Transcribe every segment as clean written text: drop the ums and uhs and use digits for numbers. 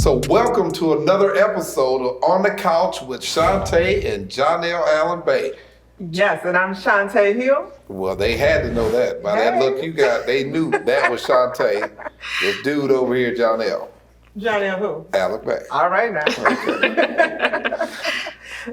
So welcome to another episode of On the Couch with Shuntai and Johnell Allen Bay. Yes, and I'm Shuntai Hill. Well, they had to know that. By that look you got, they knew that was Shuntai. This dude over here, Johnell. Johnell who? Allen Bay. All right now. Okay.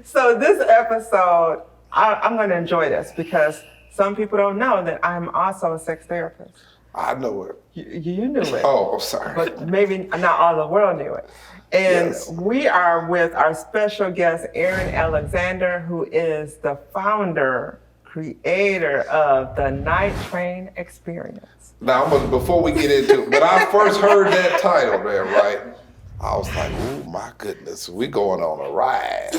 So this episode, I'm going to enjoy this because some people don't know that I'm also a sex therapist. I know it. You knew it. Oh, I'm sorry. But maybe not all the world knew it. And Yes. we are with our special guest, Erin Alexander, who is the founder, creator of the Night Train Experience. Now, before we get into it, when I first heard that title there, right, I was like, oh my goodness, we going on a ride.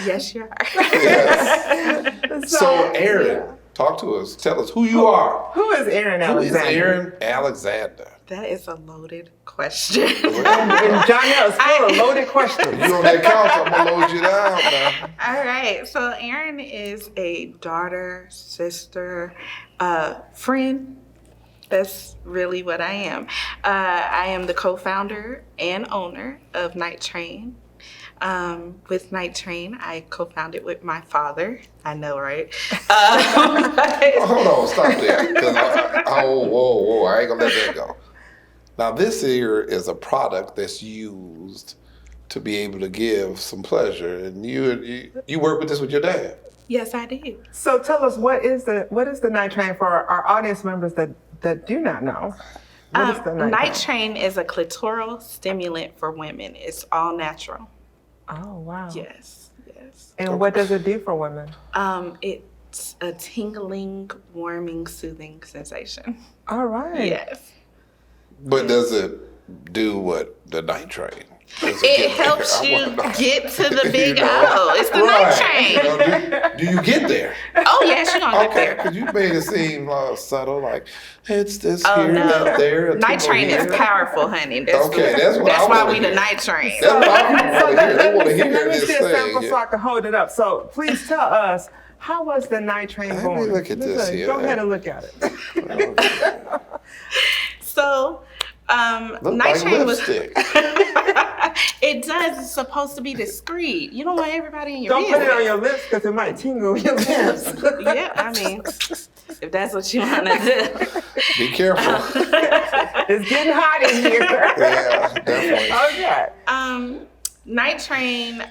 Yes, you are. Yes. So, Erin, talk to us. Tell us who you are. Who is Erin Who is Alexander? Erin Alexander? That is a loaded question. And Johnell is full of loaded questions. You on that couch, I'm gonna load you down now. All right. So Erin is a daughter, sister, friend. That's really what I am. I am the co-founder and owner of Night Train. With Night Train, I co-founded with my father. I know, right? Hold on, stop there. Whoa, I ain't gonna let that go. Now, this here is a product that's used to be able to give some pleasure, and you work with this with your dad. Yes, I did. So tell us, what is the Night Train for our audience members that do not know? What is the Night Train is a clitoral stimulant for women. It's all natural. Oh, wow. Yes. And what does it do for women? It's a tingling, warming, soothing sensation. All right. Yes. But does it do what the Night Train? It helps you get to the big O. It's the Night Train. Do you get there? Oh, yes, you're going to get there. Because you made it seem subtle, like it's this Oh, here, no. that there. Night Train is powerful, honey. That's that's what I why wanna we the hear. Night Train. That's what I want to hear. They want to let hear me this see a sample thing. so I can hold it up. So please tell us, how was the Night Train Let born? me look at this here. Go ahead and look at it. So, Look Night like Train lipstick. It does. It's supposed to be discreet. You don't want everybody in your Don't business. put it on your lips because it might tingle your lips. Yeah, I mean, if that's what you want to do. Be careful. It's getting hot in here. Yeah, definitely. Okay. Night Train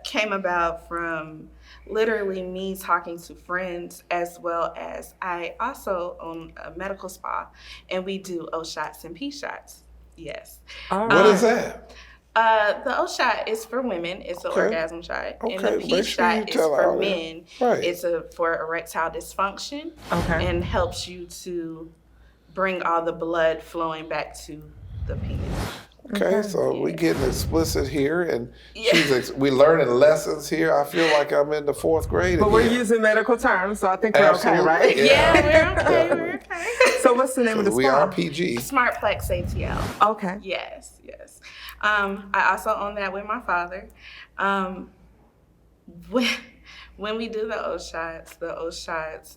came about from literally me talking to friends, as well as I also own a medical spa, and we do O shots and P shots. Yes. All What is that? The O shot is for women. It's an orgasm shot. Okay, And the P make sure you shot is tell for all that. men. Right. It's for erectile dysfunction. Okay. And helps you to bring all the blood flowing back to the penis. Okay, so we getting explicit here, and Yeah. we learning lessons here. I feel like I'm in the 4th grade But again. we're using medical terms, so I think we're Absolutely. okay, right? Yeah, we're okay. So what's the name of the We spa? are PG. Smartplex ATL. Okay. Yes. I also own that with my father. When we do the O shots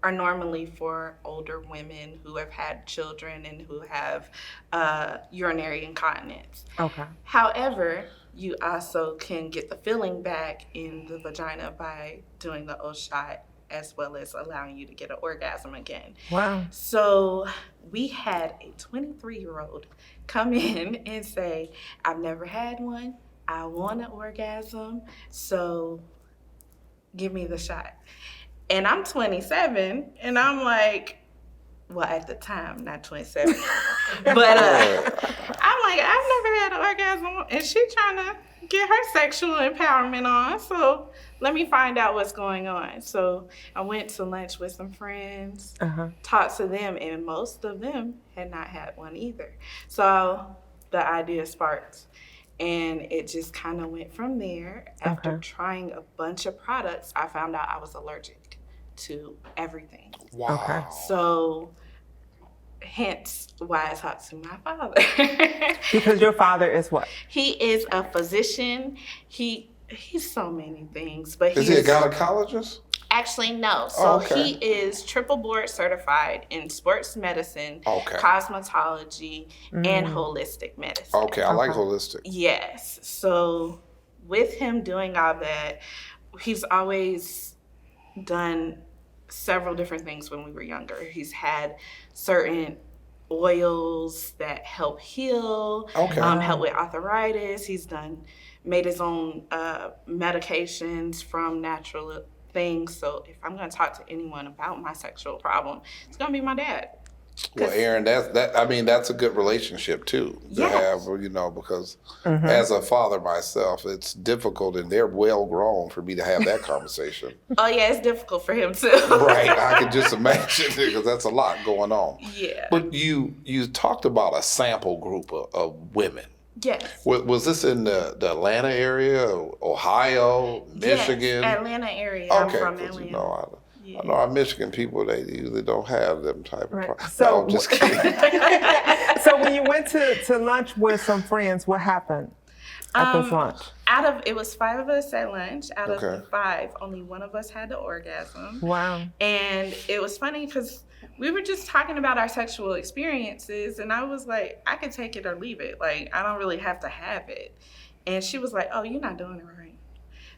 are normally for older women who have had children and who have urinary incontinence. Okay. However, you also can get the feeling back in the vagina by doing the O shot, as well as allowing you to get an orgasm again. Wow. So we had a 23-year-old come in and say, I've never had one. I want an orgasm. So give me the shot. And I'm 27, and I'm like, well, at the time, not 27. But I'm like, I've never had an orgasm, and she trying to get her sexual empowerment on. So let me find out what's going on. So I went to lunch with some friends, talked to them, and most of them had not had one either. So the idea sparked. And it just kind of went from there. After trying a bunch of products, I found out I was allergic to everything. Wow. Okay. So hence why I talked to my father. Because your father is what? He is a physician. He's so many things, but Is he a gynecologist? Actually, no. So Okay. he is triple board certified in sports medicine, Okay. cosmetology, and holistic medicine. Okay, I like holistic. Yes. So with him doing all that, he's always done several different things when we were younger. He's had certain oils that help heal, Okay. help with arthritis. He's made his own medications from natural things. So if I'm going to talk to anyone about my sexual problem, it's going to be my dad. Well, Aaron, that's a good relationship too to Yes. have, because as a father myself, it's difficult, and they're well grown for me to have that conversation. Oh yeah, it's difficult for him too. Right, I can just imagine because that's a lot going on. Yeah. But you talked about a sample group of women. Yes. Was this in the Atlanta area, Ohio, Michigan? Yes, Atlanta area. Okay, I'm from 'cause, Atlanta. I know our Michigan people, they usually don't have them type of problems. So- No, I'm just kidding. So when you went to lunch with some friends, what happened at this lunch? It was 5 of us at lunch. Out of Okay. the 5, only one of us had the orgasm. Wow. And it was funny because we were just talking about our sexual experiences, and I was like, I can take it or leave it. Like, I don't really have to have it. And she was like, oh, you're not doing it right.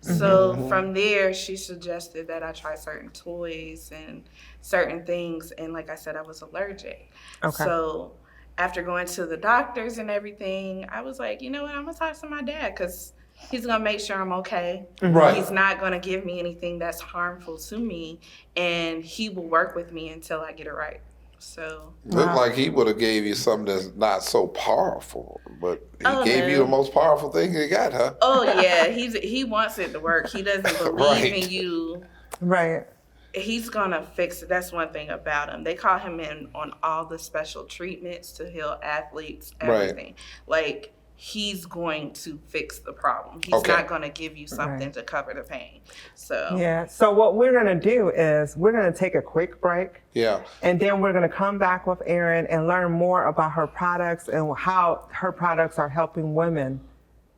So from there, she suggested that I try certain toys and certain things. And like I said, I was allergic. Okay. So after going to the doctors and everything, I was like, you know what, I'm going to talk to my dad because he's going to make sure I'm okay. Right. He's not going to give me anything that's harmful to me. And he will work with me until I get it right. So Looked like he would have gave you something that's not so powerful, but he gave you no. the most powerful thing he got, huh? Oh yeah, he wants it to work. He doesn't believe Right. in you. Right. He's gonna fix it. That's one thing about him. They call him in on all the special treatments to heal athletes, everything. Like he's going to fix the problem. He's Okay. not gonna give you something Right. to cover the pain. So Yeah. So what we're going to do is we're going to take a quick break. Yeah. And then we're going to come back with Erin and learn more about her products and how her products are helping women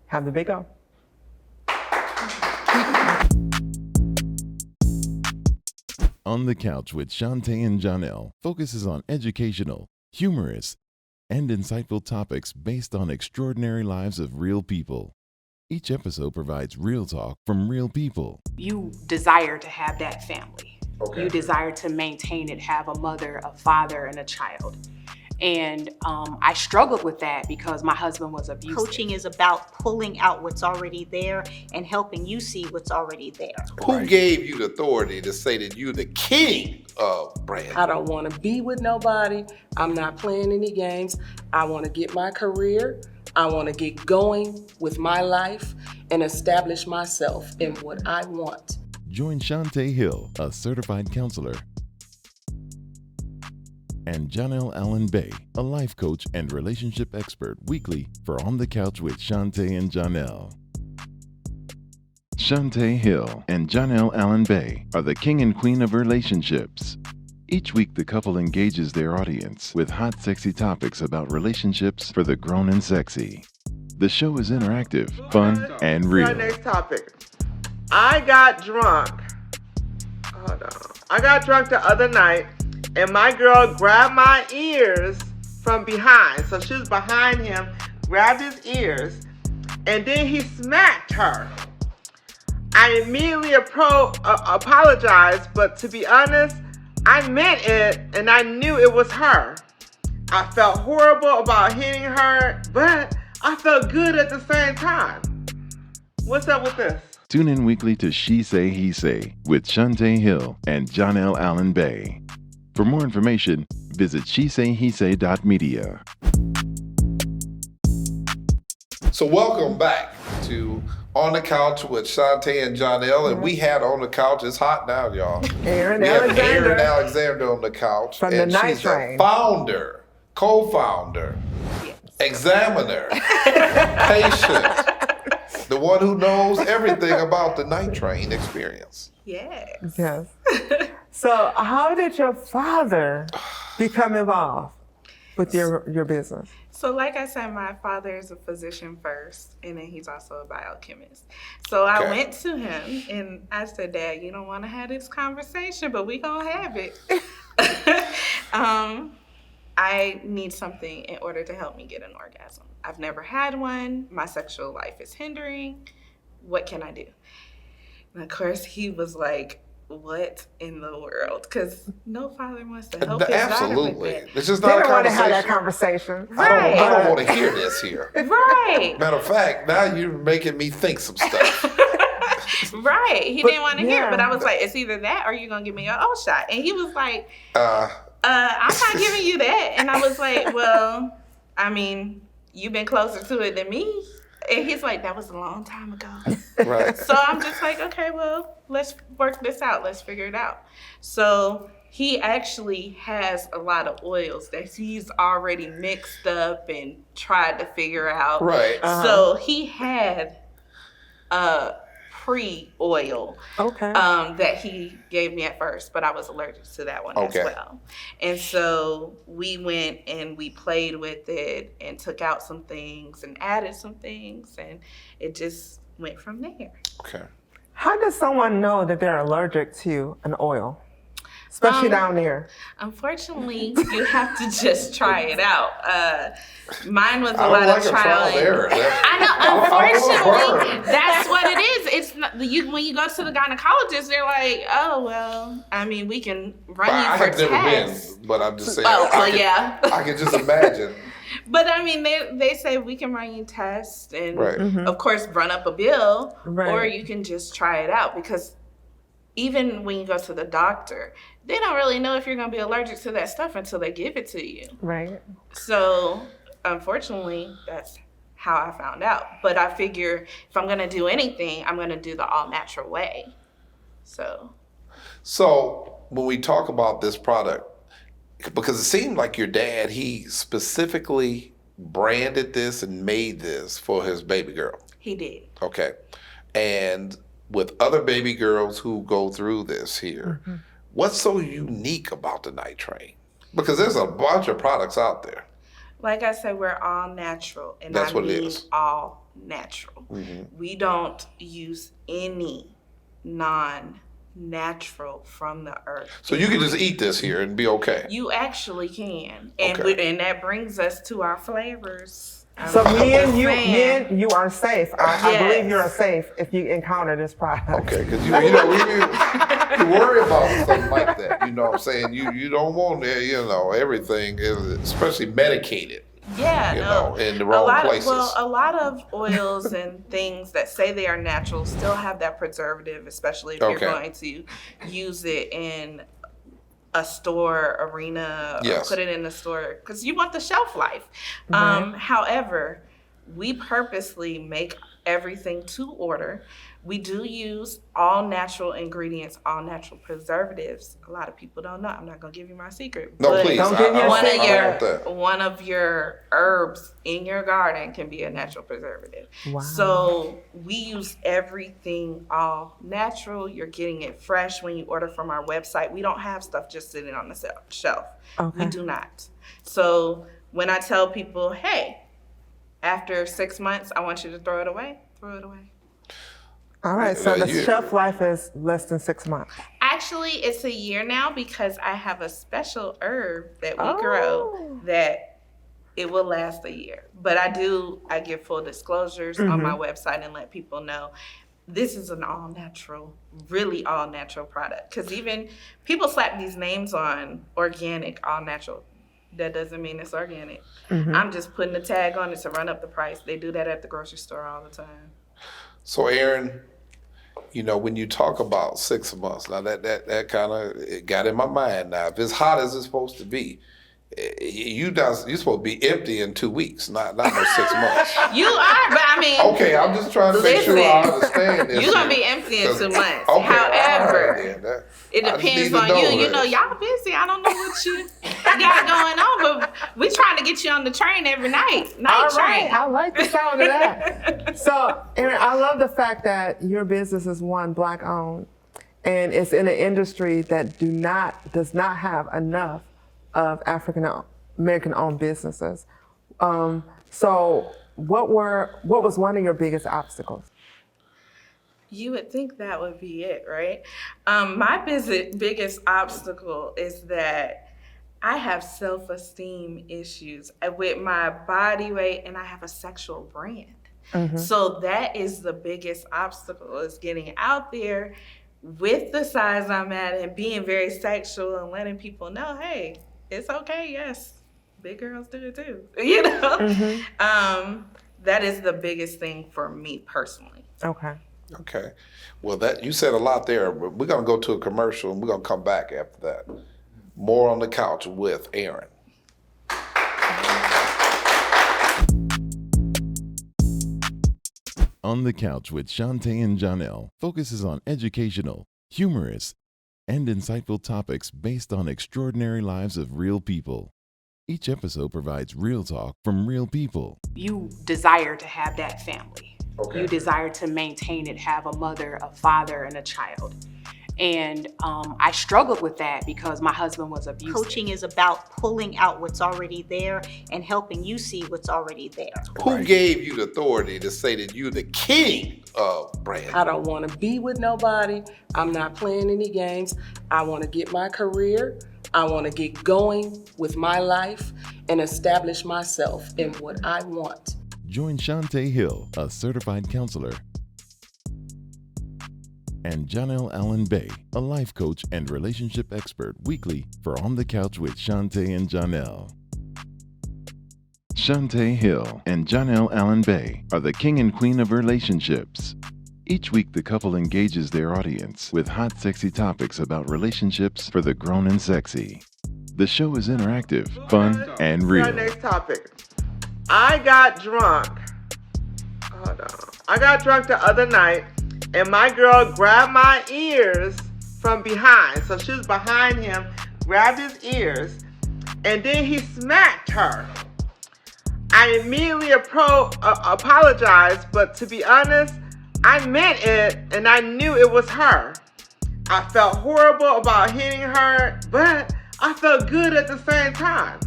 have the big O. On the Couch with Shuntai and Johnell focuses on educational, humorous, and insightful topics based on extraordinary lives of real people. Each episode provides real talk from real people. You desire to have that family. Okay. You desire to maintain it, have a mother, a father, and a child. And I struggled with that because my husband was abusive. Coaching is about pulling out what's already there and helping you see what's already there. Who gave you the authority to say that you're the king of brand? I don't want to be with nobody. I'm not playing any games. I want to get my career. I want to get going with my life and establish myself in what I want. Join Shuntai Hill, a certified counselor, and Johnell Allen Bay, a life coach and relationship expert, weekly for On the Couch with Shuntai and Johnell. Shuntai Hill and Johnell Allen Bay are the king and queen of relationships. Each week, the couple engages their audience with hot, sexy topics about relationships for the grown and sexy. The show is interactive, fun, and Our real. next topic. I got drunk. Hold on. I got drunk the other night, and my girl grabbed my ears from behind. So she was behind him, grabbed his ears, and then he smacked her. I immediately apologized, but to be honest, I meant it, and I knew it was her. I felt horrible about hitting her, but I felt good at the same time. What's up with this? Tune in weekly to She Say, He Say with Shuntai Hill and Johnell Allen Bay. For more information, visit shesayhesay.media. So welcome back to On the Couch with Shuntai and Johnell, and we had on the couch. It's hot now, y'all. Erin We have Alexander. Erin Alexander on the couch, From the and Night she's Train. the founder, co-founder, examiner, patient, the one who knows everything about the Night Train experience. yes. Yes. So how did your father become involved with your business? So like I said, my father is a physician first, and then he's also a biochemist. So I Okay. went to him and I said, Dad, you don't want to have this conversation, but we gonna have it. I need something in order to help me get an orgasm. I've never had one. My sexual life is hindering. What can I do? And of course, he was like, what in the world? Because no father wants to help his daughter Absolutely. with that. It's just They not a don't want to have conversation. that conversation. I don't want to hear this here. Right. Matter of fact, now you're making me think some stuff. Right. He didn't want to hear it, yeah. but I was like, it's either that or you're going to give me an O shot. And he was like, Uh, I'm not giving you that. And I was like, well, I mean, you've been closer to it than me. And he's like, that was a long time ago. right. So I'm just like, okay, well, let's work this out. Let's figure it out. So he actually has a lot of oils that he's already mixed up and tried to figure out. Right. So he had a pre-oil Okay. that he gave me at first, but I was allergic to that one Okay. as well. And so we went and we played with it and took out some things and added some things, and it just went from there. Okay. How does someone know that they're allergic to an oil? Especially down there. Unfortunately, you have to just try it out. Mine was a I lot don't like of a trial trial and and error. I know. I wanna Unfortunately, that's what it is. It's not, when you go to the gynecologist, they're like, "Oh well, I mean, we can run I you for have never tests." been, but I'm just saying. Oh, I well, can- yeah. I can just imagine. But I mean, they say we can run you tests and, Right. of course, run up a bill, Right. or you can just try it out, because even when you go to the doctor, they don't really know if you're going to be allergic to that stuff until they give it to you. Right. So, unfortunately, that's how I found out. But I figure if I'm going to do anything, I'm going to do the all-natural way. So when we talk about this product, because it seemed like your dad, he specifically branded this and made this for his baby girl. He did. Okay. And with other baby girls who go through this here, what's so unique about the Night Train? Because there's a bunch of products out there. Like I said, we're all natural, and That's I what it mean is. all natural. We don't use any non-natural from the earth. So you can just eat this here and be okay. You actually can, and Okay. and that brings us to our flavors. So I'm me and just you, saying. you are safe. I Yes. believe you're safe if you encounter this product. Okay, because you worry about something like that. You know what I'm saying? You don't want everything is especially medicated. Yeah, you no. know, in the wrong places. A lot of oils and things that say they are natural still have that preservative, especially if Okay. you're going to use it in a store arena or Yes. put it in the store, because you want the shelf life. However, we purposely make everything to order. We do use all natural ingredients, all natural preservatives. A lot of people don't know. I'm not gonna give you my secret. No, but please. Don't give your one of secret. I don't want that. one of your herbs in your garden can be a natural preservative. Wow. So we use everything all natural. You're getting it fresh when you order from our website. We don't have stuff just sitting on the shelf. Okay. We do not. So when I tell people, hey, after 6 months, I want you to throw it away, throw it away. All right. So the you- shelf life is less than 6 months. Actually, it's a year now, because I have a special herb that we grow that it will last a year. But I give full disclosures on my website and let people know this is an all natural, really all natural product. Because even people slap these names on organic, all natural. That doesn't mean it's organic. I'm just putting a tag on it to run up the price. They do that at the grocery store all the time. So Aaron, when you talk about 6 months, now that kind of got in my mind. Now, if it's hot as it's supposed to be, you're supposed to be empty in 2 weeks, not no 6 months. You are, but I mean, Okay, I'm just trying to make sure I Listen, understand this. you're gonna here. be empty in 2 months. Okay, However, all right, then. it I just depends need to on know you. You that. know, y'all busy. I don't know what you got going on, but we trying to get you on the train every night. All Night right. train. I like the sound of that. So, Aaron, I love the fact that your business is one Black owned, and it's in an industry that does not have enough of African American owned businesses. So what was one of your biggest obstacles? You would think that would be it, right? My biggest obstacle is that I have self-esteem issues with my body weight, and I have a sexual brand. So that is the biggest obstacle, is getting out there with the size I'm at and being very sexual and letting people know, hey, it's okay, yes, big girls do it too, you know? That is the biggest thing for me personally. Okay. Well, that you said a lot there, but we're going to go to a commercial and we're going to come back after that. More on the couch with Aaron. On the Couch with Shuntai and Johnell focuses on educational, humorous, and insightful topics based on extraordinary lives of real people. Each episode provides real talk from real people. You desire to have that family. Okay. You desire to maintain it, have a mother, a father, and a child. And I struggled with that because my husband was abusive. Coaching is about pulling out what's already there and helping you see what's already there. Who gave you the authority to say that you're the king of brand? I don't want to be with nobody. I'm not playing any games. I want to get my career. I want to get going with my life and establish myself in what I want. Join Shuntai Hill, a certified counselor, and Johnell Allen Bay, a life coach and relationship expert, weekly for On the Couch with Shuntai and Johnell. Shuntai Hill and Johnell Allen Bay are the king and queen of relationships. Each week, the couple engages their audience with hot, sexy topics about relationships for the grown and sexy. The show is interactive, fun, and real. Our next topic. I got drunk. Hold on. I got drunk the other night, and my girl grabbed my ears from behind. So she was behind him, grabbed his ears, and then he smacked her. I immediately apologized, but to be honest, I meant it, and I knew it was her. I felt horrible about hitting her, but I felt good at the same time.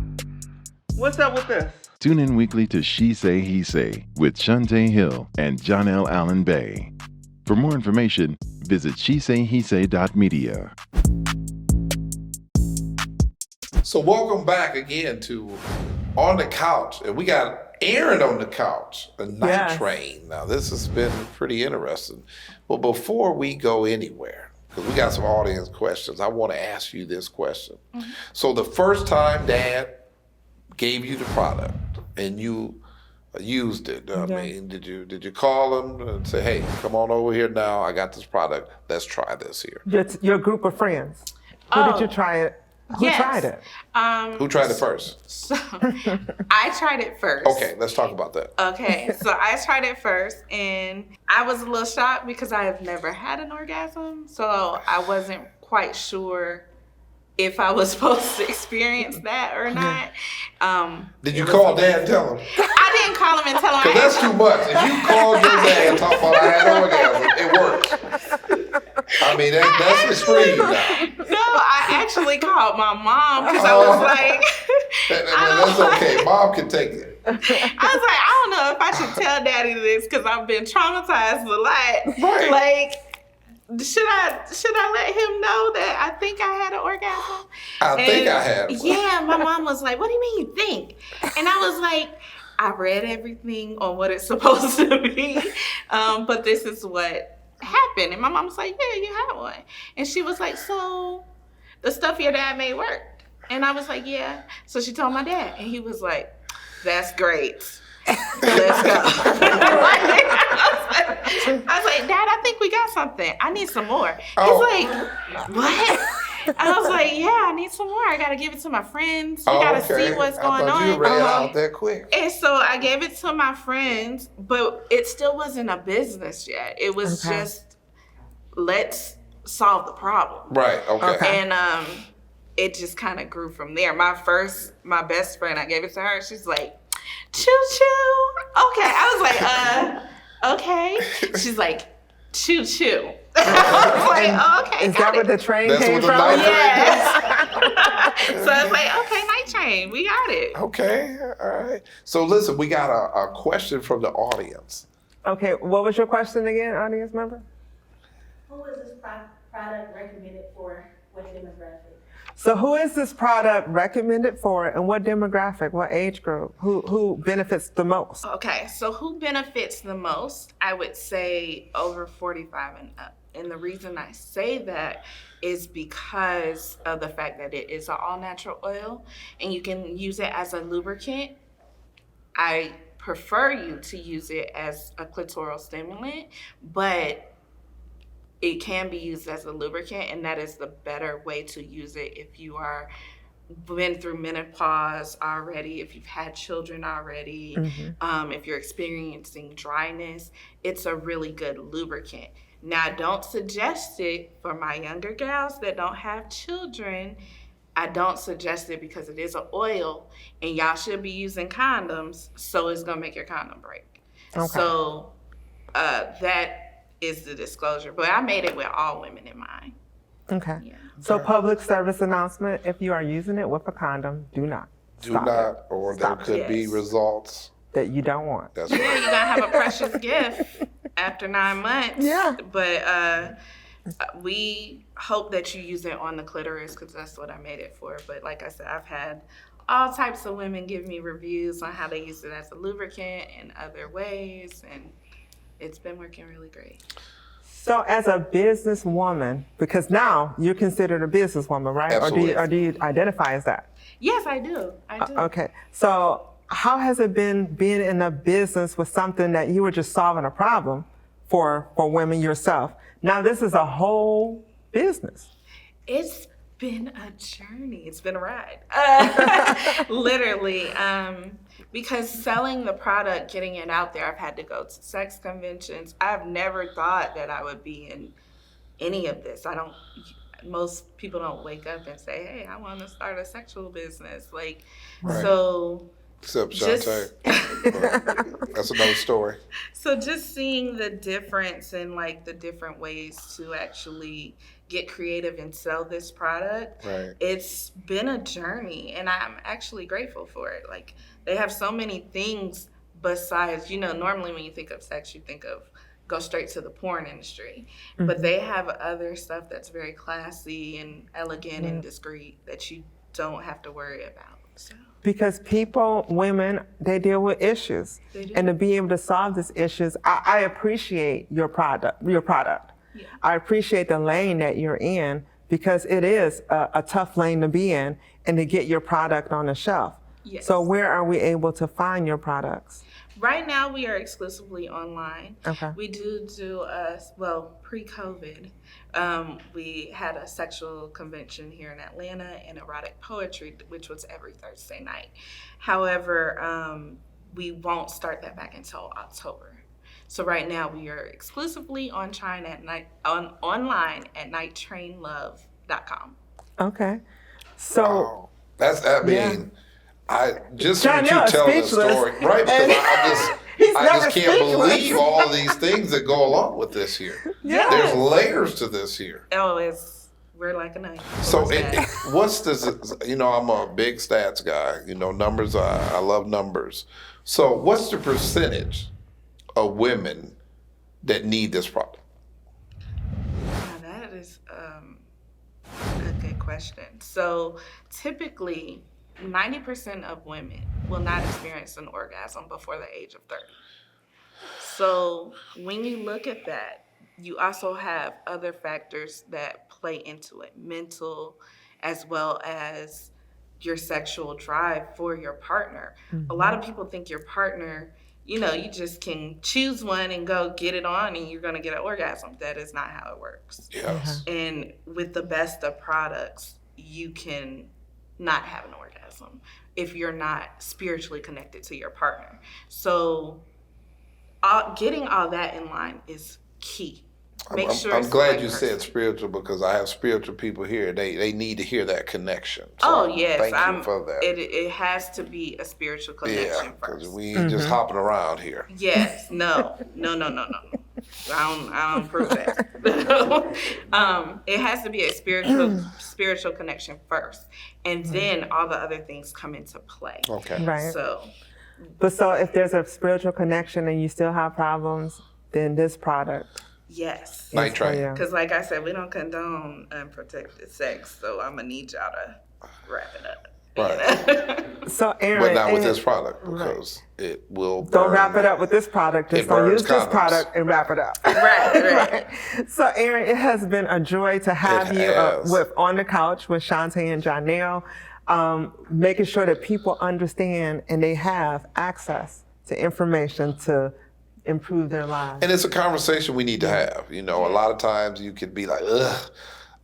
What's up with this? Tune in weekly to She Say, He Say with Shuntai Hill and Johnell Allen Bay. For more information, visit shesayhesay.media. So welcome back again to On the Couch. And we got Aaron on the couch, a night train. Now, this has been pretty interesting. But before we go anywhere, because we got some audience questions, I want to ask you this question. So the first time Dad gave you the product and you used it, I mean, did you call him and say, hey, come on over here now, I got this product, let's try this here? Your group of friends. Who did you try it? Who tried it? Who tried it first? So I tried it first. Okay, let's talk about that. Okay, so I tried it first, and I was a little shocked because I have never had an orgasm, so I wasn't quite sure if I was supposed to experience that or not. Did you call Dad and tell him? I didn't call him and tell him. Because that's too much. If you called your dad and talk about I had an orgasm, it works. I mean, that's extreme now. No, I actually called my mom because I was like, that's okay. Mom can take it. I was like, I don't know if I should tell Daddy this because I've been traumatized a lot. Right. Like, should I let him know that I think I had an orgasm? I think I had one. Yeah, my mom was like, what do you mean you think? And I was like, I read everything on what it's supposed to be, but this is what happened. And my mom was like, yeah, you had one. And she was like, so the stuff your dad made worked? And I was like, yeah. So she told my dad, and he was like, that's great. Let's go. I was like, Dad, I think we got something. I need some more. He's like, what? I was like, yeah, I need some more. I got to give it to my friends. We got to see what's going on. You ran out that quick. And so I gave it to my friends, but it still wasn't a business yet. It was just, let's solve the problem. Right, okay. And it just kind of grew from there. My best friend, I gave it to her. She's like, choo choo. Okay. I was like, okay. She's like, choo choo. I was like, okay. Is that where the train came from? Yes. So I was like, okay, night chain. We got it. Okay, all right. So listen, we got a question from the audience. Okay, what was your question again, audience member? Who is this product recommended for? What demographic? So who is this product recommended for and what demographic, what age group? Who benefits the most? Okay, so who benefits the most? I would say over 45 and up. And the reason I say that is because of the fact that it is an all-natural oil and you can use it as a lubricant. I prefer you to use it as a clitoral stimulant, but it can be used as a lubricant, and that is the better way to use it if you are been through menopause already, if you've had children already, if you're experiencing dryness. It's a really good lubricant. Now, I don't suggest it for my younger gals that don't have children. I don't suggest it because it is an oil, and y'all should be using condoms, so it's gonna make your condom break. Okay. So that is the disclosure, but I made it with all women in mind. Okay. Yeah. So public service announcement, if you are using it with a condom, do not. Do Stop not, it. or Stop there could be Yes. results. That you don't want. That's Yeah, right. you're gonna have a precious gift after 9 months. Yeah. But we hope that you use it on the clitoris because that's what I made it for. But like I said, I've had all types of women give me reviews on how they use it as a lubricant and other ways, and it's been working really great. So as a businesswoman, because now you're considered a businesswoman, right? Absolutely. Or do you identify as that? Yes, I do. I do. Okay. So how has it been being in a business with something that you were just solving a problem for women yourself? Now this is a whole business. It's been a journey. It's been a ride. Literally. Because selling the product, getting it out there, I've had to go to sex conventions. I've never thought that I would be in any of this. Most people don't wake up and say, hey, I want to start a sexual business. Like, Right. so Except just, Shuntai. That's another story. so just seeing the difference in like the different ways to actually get creative and sell this product, Right. it's been a journey, and I'm actually grateful for it. Like, they have so many things besides, normally when you think of sex, you think of go straight to the porn industry, but they have other stuff that's very classy and elegant and discreet that you don't have to worry about. So. Because women, they deal with issues. They do. And to be able to solve these issues, I appreciate your product. Yeah. I appreciate the lane that you're in because it is a tough lane to be in and to get your product on the shelf. Yes. So where are we able to find your products? Right now, we are exclusively online. Okay. We do pre-COVID, we had a sexual convention here in Atlanta and erotic poetry, which was every Thursday night. However, we won't start that back until October. So right now, we are exclusively online at nighttrainlove.com. Okay. So Wow. I just Johnell with you is telling the speechless. story, right? Because He's I never just can't speechless. believe all these things that go along with this here. Yeah. There's layers to this here. We're like a knife. So what's this? I'm a big stats guy. Numbers. I love numbers. So what's the percentage of women that need this product? That is a good question. So typically, 90% of women will not experience an orgasm before the age of 30. So when you look at that, you also have other factors that play into it, mental, as well as your sexual drive for your partner. A lot of people think your partner, you just can choose one and go get it on and you're going to get an orgasm. That is not how it works. Yes. And with the best of products, you can not have an orgasm if you're not spiritually connected to your partner. So getting all that in line is key. Make sure I'm it's the glad right you person. said spiritual because I have spiritual people here. They need to hear that connection. So Oh yes, thank you for that. It has to be a spiritual connection because first. we ain't just hopping around here. Yes, no. I don't prove that. It has to be a spiritual connection first, and then all the other things come into play. Okay. Right. So, But so if there's a spiritual connection and you still have problems, then this product yes. Night is for train. you. Because like I said, we don't condone unprotected sex, so I'm going to need y'all to wrap it up. Right. So Aaron, But not with and- this product because it will Don't burn. wrap it up with this product. Just It don't burns use this condoms. product and wrap it up. Right. So Aaron, it has been a joy to have It you has. with On the Couch with Shuntai and Johnell, making sure that people understand and they have access to information to improve their lives. And it's a conversation we need to have. You know, a lot of times you could be like, ugh.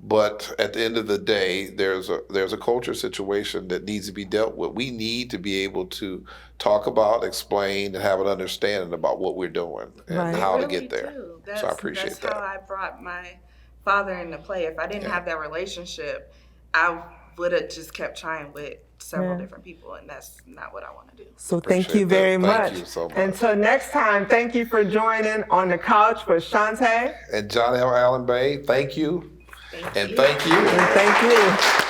But at the end of the day, there's a culture situation that needs to be dealt with. We need to be able to talk about, explain, and have an understanding about what we're doing and Right. how to Really get there. do. So I appreciate that's that. how I brought my father into play. If I didn't Yeah. have that relationship, I would have just kept trying with several Yeah. different people, and that's not what I want to do. So thank Appreciate you very that. much. Thank you so much. Until next time, thank you for joining On the Couch with Shuntai. And John L. Allen Bay, thank you. Thank And you. thank you. And thank you.